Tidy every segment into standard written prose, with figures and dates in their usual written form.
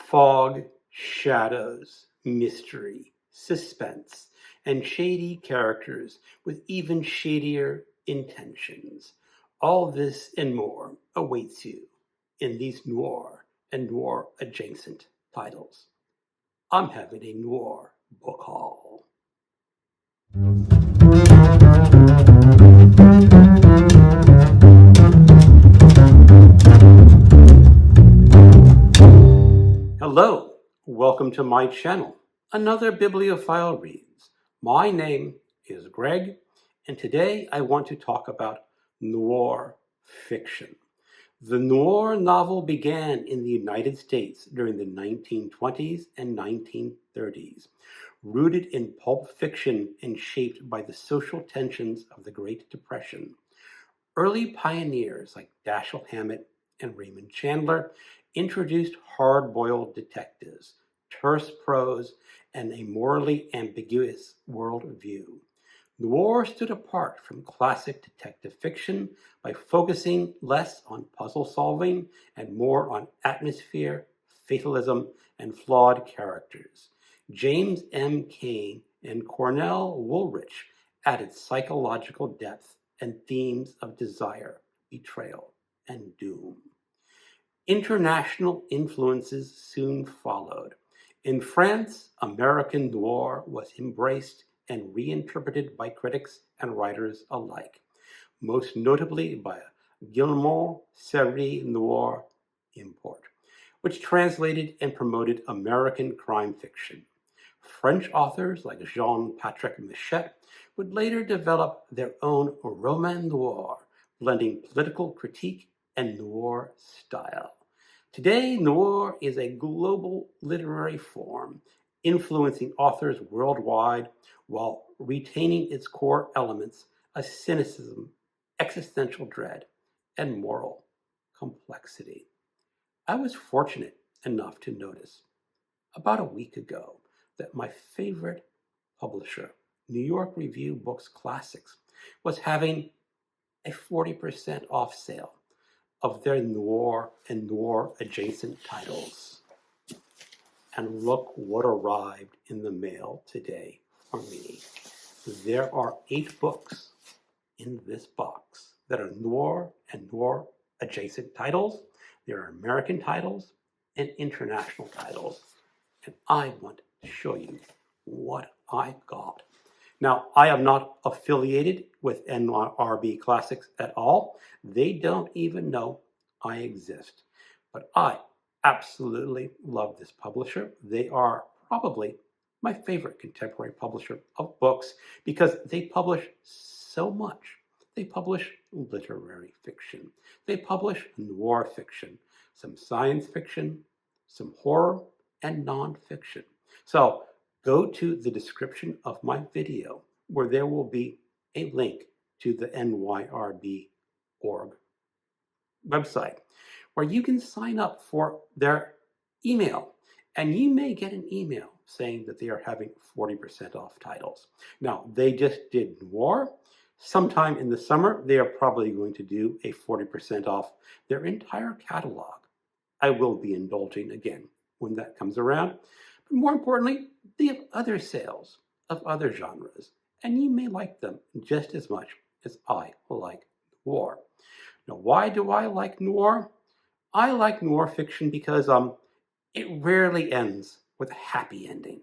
Fog, shadows, mystery, suspense, and shady characters with even shadier intentions. All this and more awaits you in these noir and noir adjacent titles. I'm having a noir book haul. Hello, welcome to my channel, Another Bibliophile Reads. My name is Greg, and today I want to talk about noir fiction. The noir novel began in the United States during the 1920s and 1930s, rooted in pulp fiction and shaped by the social tensions of the Great Depression. Early pioneers like Dashiell Hammett and Raymond Chandler introduced hard-boiled detectives, terse prose, and a morally ambiguous worldview. Noir stood apart from classic detective fiction by focusing less on puzzle solving and more on atmosphere, fatalism, and flawed characters. James M. Cain and Cornell Woolrich added psychological depth and themes of desire, betrayal, and doom. International influences soon followed. In France, American noir was embraced and reinterpreted by critics and writers alike, most notably by Guillemot série noire import, which translated and promoted American crime fiction. French authors like Jean-Patrick Manchette would later develop their own roman noir, blending political critique and noir style. Today, noir is a global literary form, influencing authors worldwide while retaining its core elements of cynicism, existential dread, and moral complexity. I was fortunate enough to notice about a week ago that my favorite publisher, New York Review Books Classics, was having a 40% off sale of their noir and noir adjacent titles. And look what arrived in the mail today for me. There are 8 books in this box that are noir and noir adjacent titles. There are American titles and international titles. And I want to show you what I got. Now, I am not affiliated with NYRB Classics at all. They don't even know I exist. But I absolutely love this publisher. They are probably my favorite contemporary publisher of books because they publish so much. They publish literary fiction. They publish noir fiction, some science fiction, some horror, and nonfiction. So go to the description of my video where there will be a link to the NYRB.org website where you can sign up for their email, and you may get an email saying that they are having 40% off titles. Now, they just did noir. Sometime in the summer, they are probably going to do a 40% off their entire catalog. I will be indulging again when that comes around. But more importantly, they have other sales of other genres, and you may like them just as much as I like noir. Now, why do I like noir? I like noir fiction because it rarely ends with a happy ending.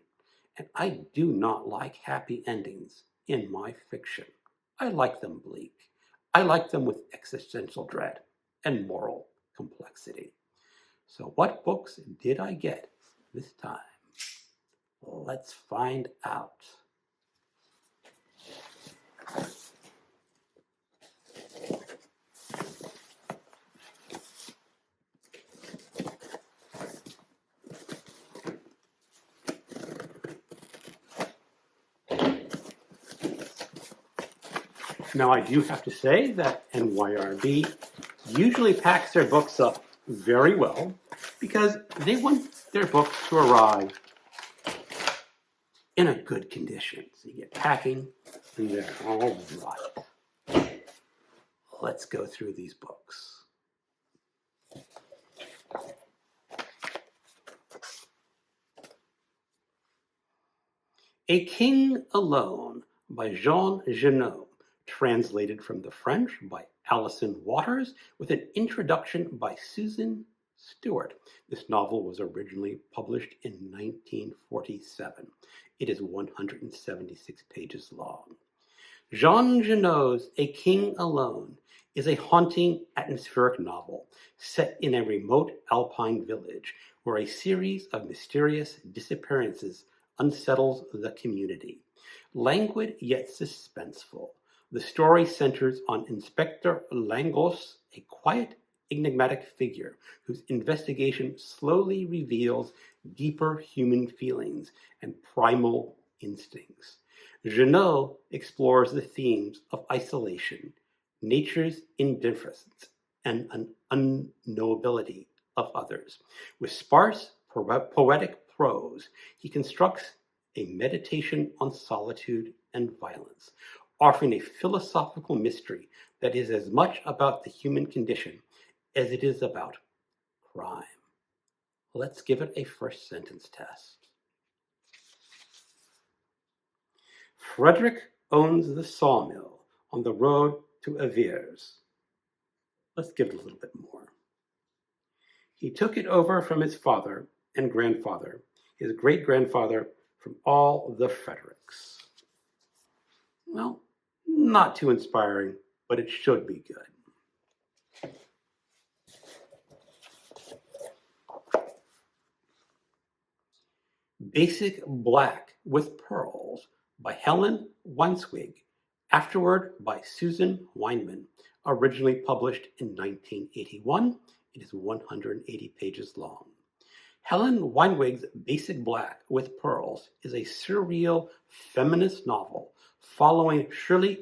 And I do not like happy endings in my fiction. I like them bleak. I like them with existential dread and moral complexity. So what books did I get this time? Let's find out. Now, I do have to say that NYRB usually packs their books up very well because they want their books to arrive in a good condition. So you get packing and they're all right. Let's go through these books. A King Alone by Jean Giono, translated from the French by Alyson Waters, with an introduction by Susan Stewart. This novel was originally published in 1947. It is 176 pages long. Jean Giono's A King Alone is a haunting, atmospheric novel set in a remote alpine village where a series of mysterious disappearances unsettles the community. Languid yet suspenseful, the story centers on Inspector Langos, a quiet, enigmatic figure whose investigation slowly reveals deeper human feelings and primal instincts. Giono explores the themes of isolation, nature's indifference, and an unknowability of others. With sparse, poetic prose, he constructs a meditation on solitude and violence, offering a philosophical mystery that is as much about the human condition as it is about crime. Let's give it a first sentence test. Frederick owns the sawmill on the road to Aviers. Let's give it a little bit more. He took it over from his father and grandfather, his great-grandfather, from all the Fredericks. Well, not too inspiring, but it should be good. Basic Black with Pearls by Helen Weinzweig, afterword by Susan Weinman, originally published in 1981. It is 180 pages long. Helen Weinweig's Basic Black with Pearls is a surreal feminist novel following Shirley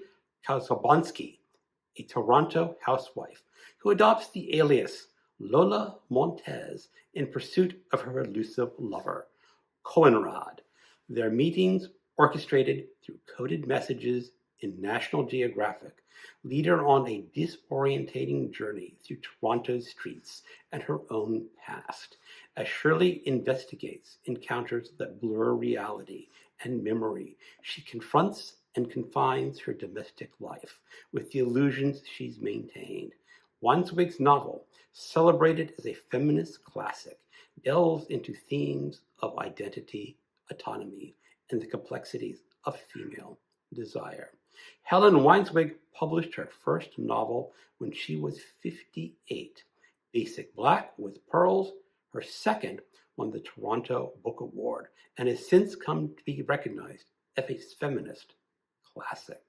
Kausabansky, a Toronto housewife who adopts the alias Lola Montez in pursuit of her elusive lover, Cohenrod. Their meetings, orchestrated through coded messages in National Geographic, lead her on a disorientating journey through Toronto's streets and her own past. As Shirley investigates encounters that blur reality and memory, she confronts and confines her domestic life with the illusions she's maintained. Weinzweig's novel, celebrated as a feminist classic, delves into themes of identity, autonomy, and the complexities of female desire. Helen Weinzweig published her first novel when she was 58. Basic Black with Pearls, her second, won the Toronto Book Award and has since come to be recognized as a feminist classic.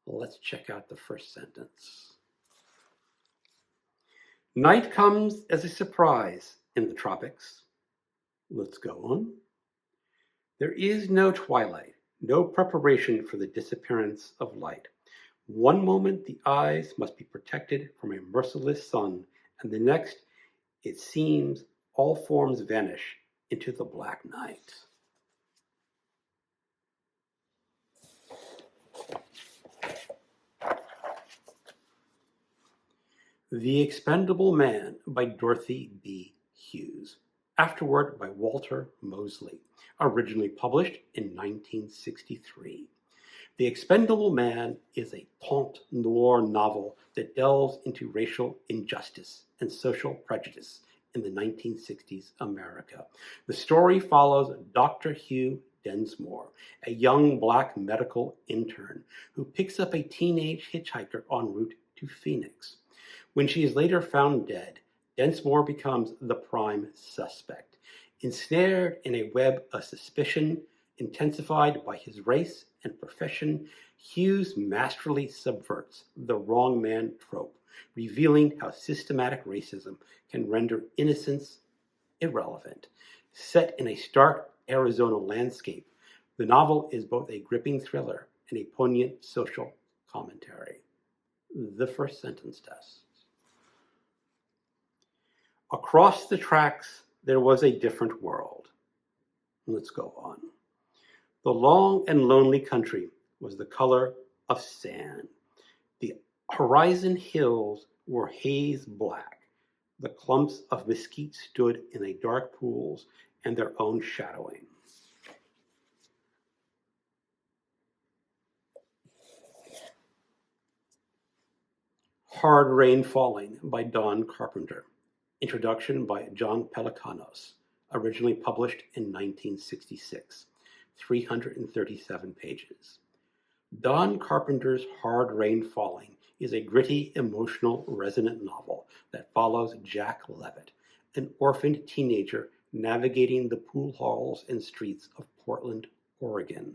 Let's check out the first sentence. Night comes as a surprise in the tropics. Let's go on. There is no twilight, no preparation for the disappearance of light. One moment the eyes must be protected from a merciless sun, and the next, it seems, all forms vanish into the black night. The Expendable Man by Dorothy B. Hughes, afterword by Walter Mosley, originally published in 1963. The Expendable Man is a taunt noir novel that delves into racial injustice and social prejudice in the 1960s America. The story follows Dr. Hugh Densmore, a young black medical intern who picks up a teenage hitchhiker en route to Phoenix. When she is later found dead, Densmore becomes the prime suspect. Ensnared in a web of suspicion, intensified by his race and profession, Hughes masterfully subverts the wrong man trope, revealing how systematic racism can render innocence irrelevant. Set in a stark Arizona landscape, the novel is both a gripping thriller and a poignant social commentary. The first sentence test. Across the tracks, there was a different world. Let's go on. The long and lonely country was the color of sand. The horizon hills were haze black. The clumps of mesquite stood in a dark pools and their own shadowing. Hard Rain Falling by Don Carpenter. Introduction by John Pelecanos. Originally published in 1966. 337 pages. Don Carpenter's Hard Rain Falling is a gritty, emotional, resonant novel that follows Jack Levitt, an orphaned teenager navigating the pool halls and streets of Portland, Oregon,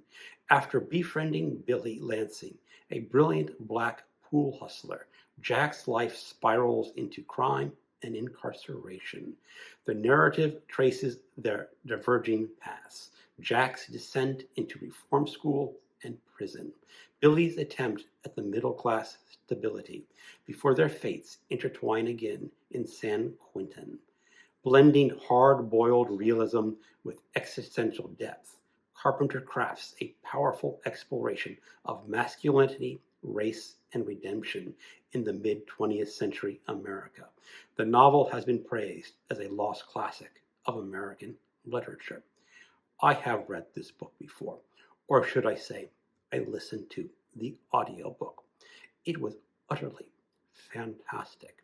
after befriending Billy Lansing, a brilliant black pool hustler. Jack's life spirals into crime and incarceration. The narrative traces their diverging paths, Jack's descent into reform school and prison, Billy's attempt at the middle-class stability, before their fates intertwine again in San Quentin. Blending hard-boiled realism with existential depth, Carpenter crafts a powerful exploration of masculinity, race, and redemption in the mid-20th century America. The novel has been praised as a lost classic of American literature. I have read this book before, or should I say, I listened to the audiobook. It was utterly fantastic.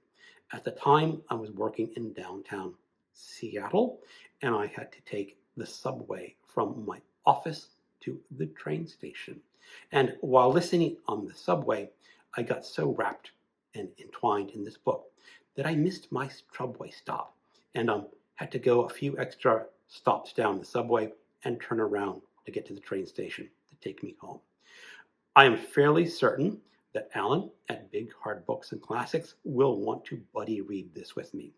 At the time, I was working in downtown Seattle, and I had to take the subway from my office to the train station. And while listening on the subway, I got so wrapped and entwined in this book that I missed my subway stop and had to go a few extra stops down the subway and turn around to get to the train station to take me home. I am fairly certain that Alan at Big Hard Books and Classics will want to buddy read this with me,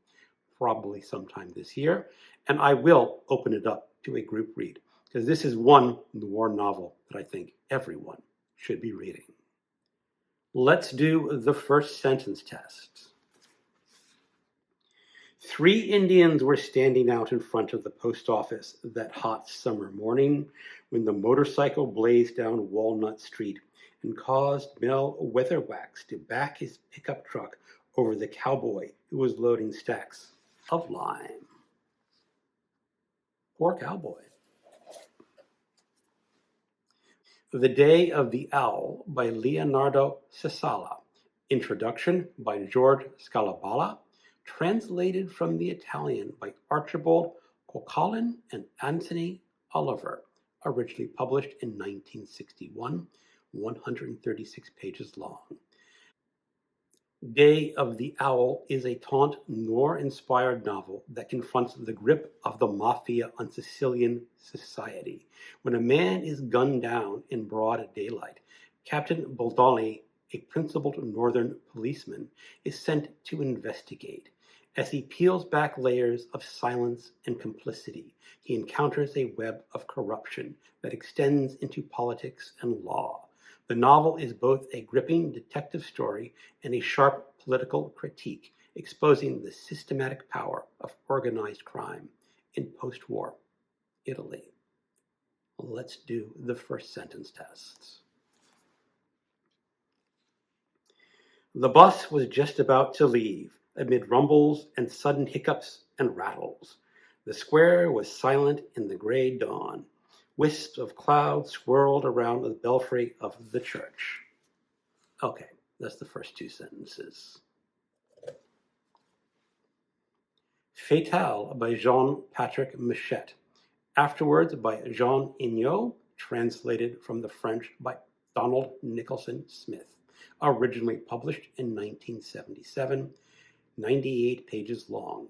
probably sometime this year, and I will open it up to a group read, because this is one noir novel that I think everyone should be reading. Let's do the first sentence test. 3 Indians were standing out in front of the post office that hot summer morning when the motorcycle blazed down Walnut Street and caused Mel Weatherwax to back his pickup truck over the cowboy who was loading stacks of lime. Poor cowboy. The Day of the Owl by Leonardo Sciascia. Introduction by George Scialabba. Translated from the Italian by Archibald, Colquhoun, and Anthony Oliver. Originally published in 1961, 136 pages long. Day of the Owl is a taunt noir-inspired novel that confronts the grip of the mafia on Sicilian society. When a man is gunned down in broad daylight, Captain Baldoni, a principled northern policeman, is sent to investigate. As he peels back layers of silence and complicity, he encounters a web of corruption that extends into politics and law. The novel is both a gripping detective story and a sharp political critique, exposing the systematic power of organized crime in post-war Italy. Let's do the first sentence test. The bus was just about to leave, amid rumbles and sudden hiccups and rattles. The square was silent in the gray dawn. Wisps of cloud swirled around the belfry of the church. Okay, that's the first 2 sentences. Fatale by Jean-Patrick Manchette. Afterwards by Jean Echenoz, translated from the French by Donald Nicholson-Smith. Originally published in 1977, 98 pages long.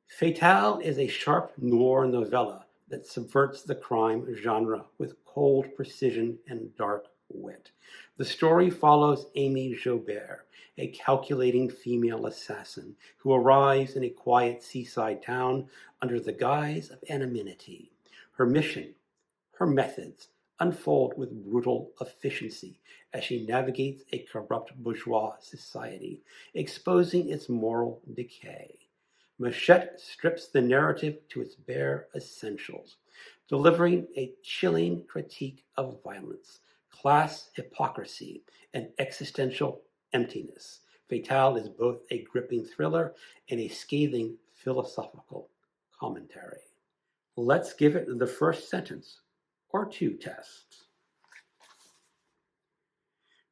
Fatale is a sharp noir novella that subverts the crime genre with cold precision and dark wit. The story follows Amy Joubert, a calculating female assassin who arrives in a quiet seaside town under the guise of anonymity. Her mission, her methods, unfold with brutal efficiency as she navigates a corrupt bourgeois society, exposing its moral decay. Manchette strips the narrative to its bare essentials, delivering a chilling critique of violence, class hypocrisy, and existential emptiness. Fatale is both a gripping thriller and a scathing philosophical commentary. Let's give it the first sentence or 2 tests.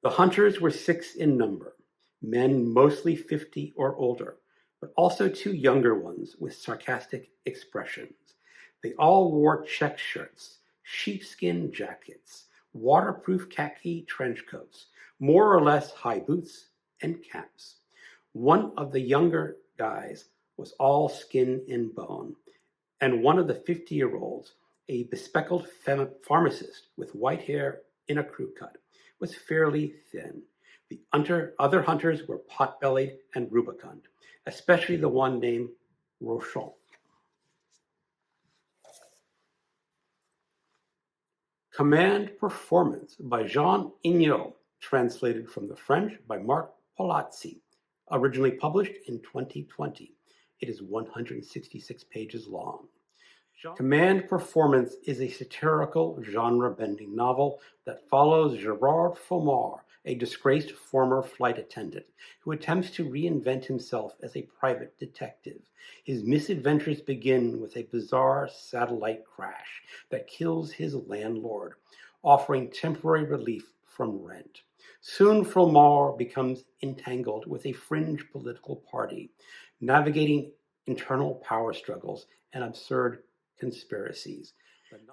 The hunters were 6 in number. men mostly 50 or older, but also two younger ones with sarcastic expressions. They all wore check shirts, sheepskin jackets, waterproof khaki trench coats, more or less high boots, and caps. One of the younger guys was all skin and bone, and one of the 50-year-olds, a bespectacled pharmacist with white hair in a crew cut, was fairly thin. The other hunters were pot-bellied and rubicund, especially the one named Rochon. Command Performance by Jean Echenoz, translated from the French by Mark Polizzotti, originally published in 2020. It is 166 pages long. Command Performance is a satirical, genre-bending novel that follows Gerard Fomard, a disgraced former flight attendant who attempts to reinvent himself as a private detective. His misadventures begin with a bizarre satellite crash that kills his landlord, offering temporary relief from rent. Soon Fomard becomes entangled with a fringe political party, navigating internal power struggles and absurd conspiracies.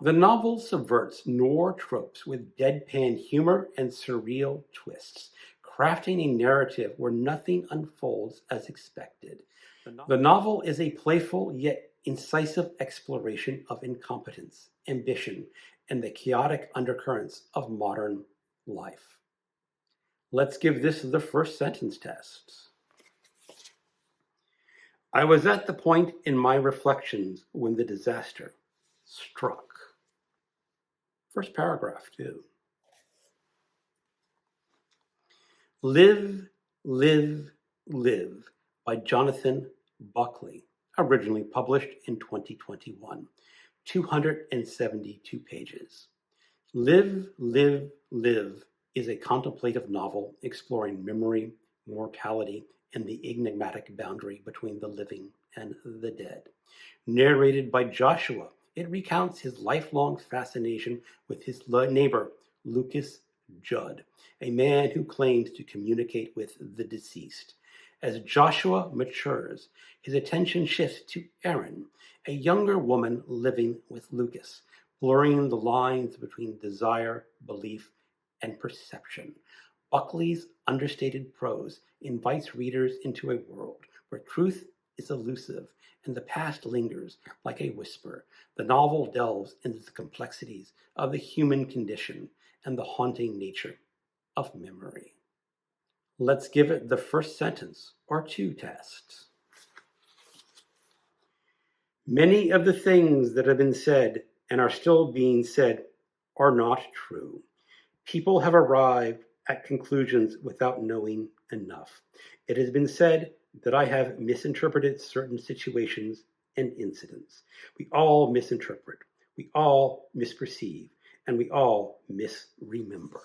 The novel subverts noir tropes with deadpan humor and surreal twists, crafting a narrative where nothing unfolds as expected. The novel is a playful yet incisive exploration of incompetence, ambition, and the chaotic undercurrents of modern life. Let's give this the first sentence test. I was at the point in my reflections when the disaster struck. First paragraph, too. Live, Live, Live by Jonathan Buckley, originally published in 2021, 272 pages. Live, Live, Live is a contemplative novel exploring memory, mortality, and the enigmatic boundary between the living and the dead. Narrated by Joshua, it recounts his lifelong fascination with his neighbor, Lucas Judd, a man who claims to communicate with the deceased. As Joshua matures, his attention shifts to Erin, a younger woman living with Lucas, blurring the lines between desire, belief, and perception. Buckley's understated prose invites readers into a world where truth is elusive and the past lingers like a whisper. The novel delves into the complexities of the human condition and the haunting nature of memory. Let's give it the first sentence or two test. Many of the things that have been said and are still being said are not true. People have arrived at conclusions without knowing enough. It has been said that I have misinterpreted certain situations and incidents. We all misinterpret, we all misperceive, and we all misremember.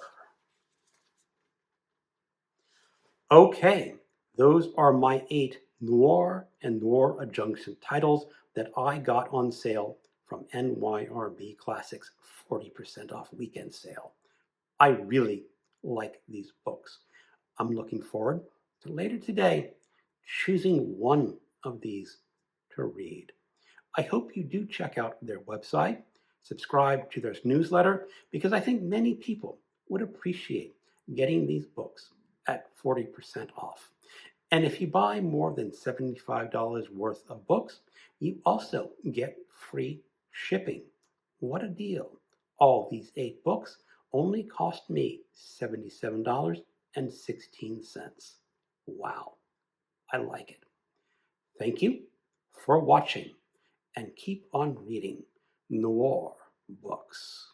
Okay, those are my 8 noir and noir adjunct titles that I got on sale from NYRB Classics 40% off weekend sale. I really like these books. I'm looking forward to later today choosing one of these to read. I hope you do check out their website, subscribe to their newsletter, because I think many people would appreciate getting these books at 40% off. And if you buy more than $75 worth of books, you also get free shipping. What a deal. All these 8 books only cost me $77.16. Wow, I like it. Thank you for watching, and keep on reading noir books.